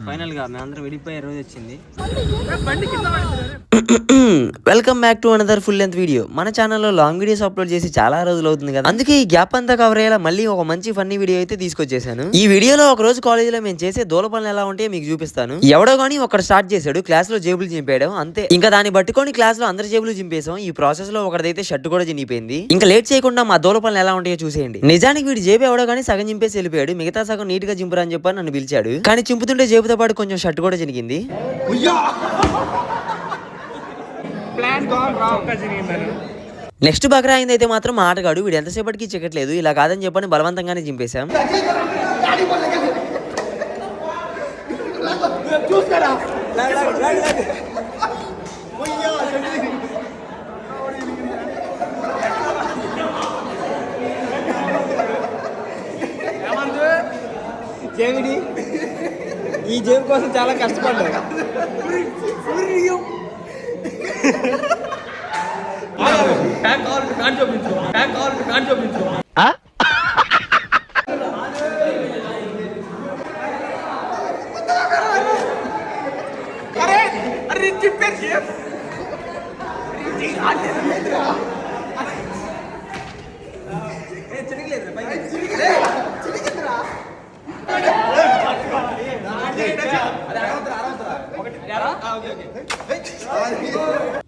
Final గా మేమందరం విడిపోయే రోజు వచ్చింది. Welcome back to another full length video. మన ఛానల్లో లాంగ్ వీడియోస్ అప్లోడ్ చేసి చాలా రోజులు అవుతుంది కదా, అందుకే ఈ గ్యాప్ అంతా కవర్ అయ్యేలా మళ్ళీ ఒక మంచి ఫన్నీ వీడియో అయితే తీసుకొచ్చేసాను. ఈ వీడియోలో ఒక రోజు కాలేజ్ లో మేము చేసే దూల పనులు ఎలా ఉంటాయో మీకు చూపిస్తాను. ఎవడో గానీ ఒకటి స్టార్ట్ చేశాడు, క్లాస్ లో జేబులు చింపేయడం అంతే. ఇంకా దాన్ని పట్టుకొని క్లాస్ లో అందరి జేబులు చింపేసాం. ఈ ప్రాసెస్ లో ఒకటిదైతే షర్ట్ కూడా చినిగిపోయింది. ఇంకా లేట్ చేయకుండా మా దూల పనులు ఎలా ఉంటాయో చూసేయండి. నిజానికి వీడి జేబు ఎవడో గానీ సగం చింపేసి వెళ్ళిపోయాడు, మిగతా సగం నీట్ గా చింపురా అని చెప్పి నన్ను పిలిచాడు. కానీ చింపుతుంటే జేబుతో పాటు కొంచెం షర్ట్ కూడా చినిగింది. నెక్స్ట్ బకరా అయింది అయితే మాత్రం మా ఆటగాడు వీడు ఎంతసేపటికి చిక్కట్లేదు. ఇలా కాదని చెప్పని బలవంతంగానే చింపేశాం. ఈ జేబు కోసం చాలా కష్టపడ్డా.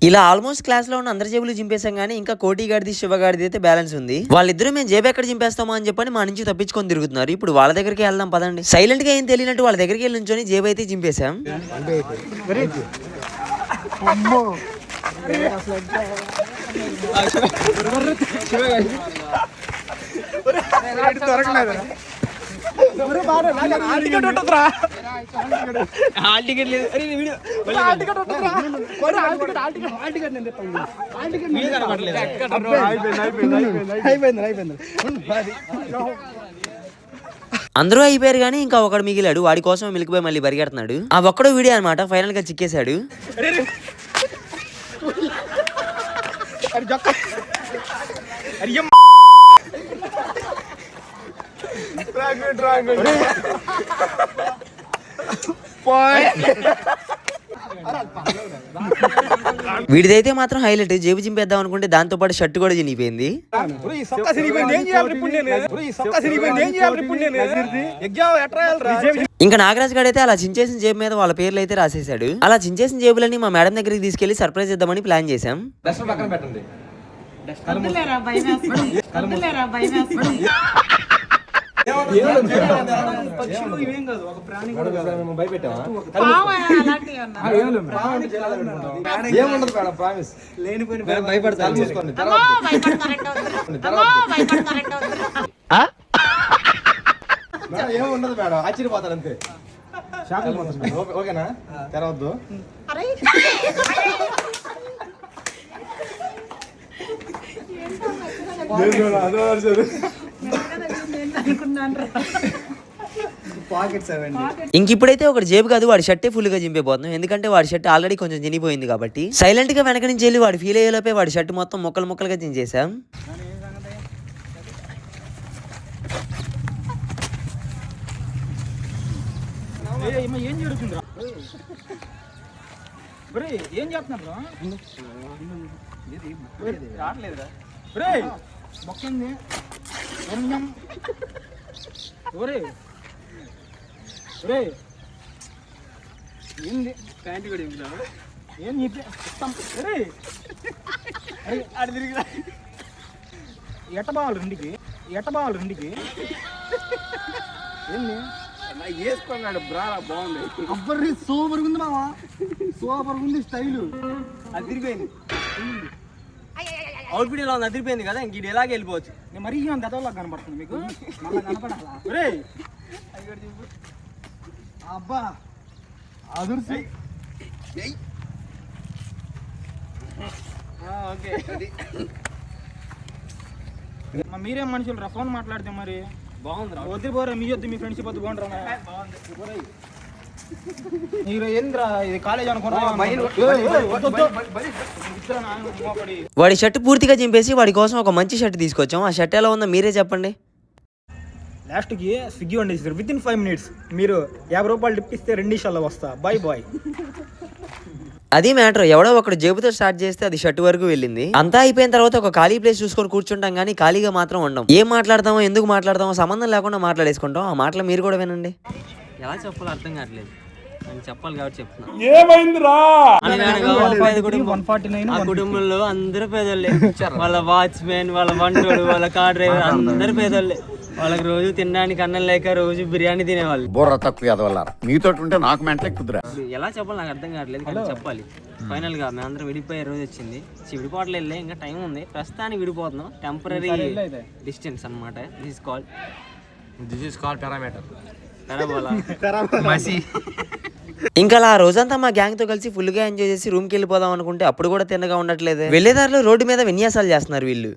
ఇలా ఆల్మోస్ట్ క్లాస్ లో ఉన్న అందరి జేబులు చింపేశాం గానీ ఇంకా కోటి గాడిది శివ గాడిది అయితే బ్యాలెన్స్ ఉంది. వాళ్ళిద్దరూ మేము జేబు ఎక్కడ చింపేస్తామో అని చెప్పని మా నుంచి తప్పించుకొని తిరుగుతున్నారు. ఇప్పుడు వాళ్ళ దగ్గరికి వెళ్దాం పదండి. సైలెంట్ గా ఏం తెలియనట్టు వాళ్ళ దగ్గరికి వెళ్ళి నుంచొని జేబు అయితే చింపేశాం. అందరూ అయిపోయారు కానీ ఇంకా ఒకడు మిగిలాడు. వాడి కోసం మిల్క్ బాయ్ మళ్ళీ పరిగెడుతున్నాడు. ఆ ఒక్కడో వీడియో అనమాట. ఫైనల్ గా చిక్కేశాడు. వీడిదైతే మాత్రం హైలైట్. జేబు చింపేద్దాం అనుకుంటే దాంతో పాటు షర్ట్ కూడా చినిగిపోయింది. ఇంకా నాగరాజ్ గారు అయితే అలా చించేసిన జేబు మీద వాళ్ళ పేర్లు అయితే రాసేసాడు. అలా చించేసిన జేబులని మా మేడం దగ్గరికి తీసుకెళ్లి సర్ప్రైజ్ ఇద్దామని ప్లాన్ చేశాం. ఏముండదు మేడం, ఆశ్చర్యపోతాడు అంతే. ఓకేనా? తెరవద్దు. ఇంక ఇప్పుడైతే ఒక జేబు కాదు, వాడి షర్టే ఫుల్ గా చింపేపోతున్నాం. ఎందుకంటే వాడి షర్ట్ ఆల్రెడీ కొంచెం చినిగిపోయింది కాబట్టి. సైలెంట్ గా వెనక నుంచి వెళ్ళి వాడు ఫీల్ అయ్యేలోపే వాడి షర్ట్ మొత్తం ముక్కలు ముక్కలుగా చించేసాం. ఏం జరుగుతుందిరా? ఏం చేస్తున్నారు? రావట్లేదురా. మొక్కింది ఏంది ప్యాంట్ కూడా ఏం చెప్పి అది తిరిగిరా. ఎట్ట బావాలి రెండుకి ఏంది వేసుకున్నాడు. బ్రా బాగుంది. అబ్బరి సూపర్ ఉంది మావా, సూపర్ ఉంది స్టైలు. అది తిరిగిపోయింది. అవుట్ఫిట్ ఇలా ఉంది, అదిరిపోయింది కదా. ఇంక ఇది ఎలాగే వెళ్ళిపోవచ్చు. నేను మరీ గతంలో కనపడుతుంది మీకు. కనపడాలా? అబ్బా అదుర్సి. ఓకే, మీరేం మనుషులు ఫోన్ మాట్లాడితే మరి బాగుంది. వద్దు పోరా, మీ వద్దు, మీ ఫ్రెండ్షిప్ వద్దు. బాగుంటారా? ఏంద్రా ఇది కాలేజ్ అనుకున్నా వాడి షర్ట్ పూర్తిగా చింపేసి వాడి కోసం ఒక మంచి షర్ట్ తీసుకొచ్చాం. ఆ షర్ట్ ఎలా ఉందో మీరే చెప్పండి. లాస్ట్కి స్విగ్గీ వండేసారు విత్ ఇన్ 5 minutes. మీరు 50 రూపాయలు టిప్ ఇస్తే 2 నిమిషాల్లో వస్తా. Bye bye. అది మ్యాటర్. ఎవడో ఒకడు జేబుతో స్టార్ట్ చేస్తే అది షర్ట్ వరకు వెళ్ళింది. అంతా అయిపోయిన తర్వాత ఒక ఖాళీ ప్లేస్ చూసుకొని కూర్చుంటాం కానీ ఖాళీగా మాత్రం ఉండం. ఏం మాట్లాడతామో ఎందుకు మాట్లాడతామో సంబంధం లేకుండా మాట్లాడేసుకుంటాం. ఆ మాటలు మీరు కూడా వినండి. ఎలా చెప్పాలో అర్థం కావట్లేదు. నేను చెప్పాలి కాబట్టి చెప్తున్నా. ఆ కుటుంబంలో అందరూ పేదోళ్ళే. వాళ్ళ వాచ్మెన్, వాళ్ళ వంటోడు, వాళ్ళ కార్ డ్రైవర్ అందరు పేదోళ్ళే. వాళ్ళకి రోజు తినడానికి అన్నం లేక రోజు బిర్యానీ తినేవాళ్ళు. బుర్ర తక్కువ ఎదవల్లారా మీతో ఉంటే నాకు మెంటలే కుదిరా. ఎలా చెప్పాలి నాకు అర్థం కావట్లేదు కానీ చెప్పాలి. ఫైనల్ గా మేమందరం విడిపోయే రోజు వచ్చింది. విడిపోవట్లేదు, ఇంకా టైం ఉంది. ప్రస్తుతానికి విడిపోతున్నాం. టెంపరీ డిస్టెన్స్ అనమాట. This is called parameter. ఇంకా ఆ రోజంతా మా గ్యాంగ్ తో కలిసి ఫుల్ గా ఎంజాయ్ చేసి రూమ్ కి వెళ్ళిపోదాం అనుకుంటే అప్పుడు కూడా తిన్నగా ఉండట్లేదు. వెళ్ళేదారిలో రోడ్డు మీద విన్యాసాలు చేస్తున్నారు వీళ్ళు.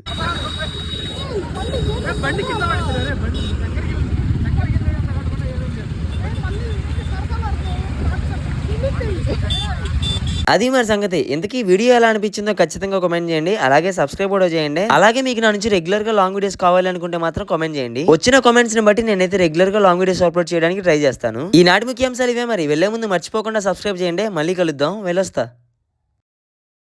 అది మరి సంగతి. ఇంతకీ వీడియో ఎలా అనిపించిందో ఖచ్చితంగా కామెంట్ చేయండి. అలాగే సబ్స్క్రైబ్ కూడా చేయండి. అలాగే మీకు నా నుంచి రెగ్యులర్ గా లాంగ్ వీడియోస్ కావాలి అనుకుంటే మాత్రం కామెంట్ చేయండి. వచ్చిన కామెంట్స్ ని బట్టి నేనైతే రెగ్యులర్ గా లాంగ్ వీడియోస్ అప్లోడ్ చేయడానికి ట్రై చేస్తాను. ఈనాటి ముఖ్యాంశాలు ఇవే. మరి వెళ్లే ముందు మర్చిపోకుండా సబ్స్క్రైబ్ చేయండి. మళ్ళీ కలుద్దాం. వెళ్ళొస్తా.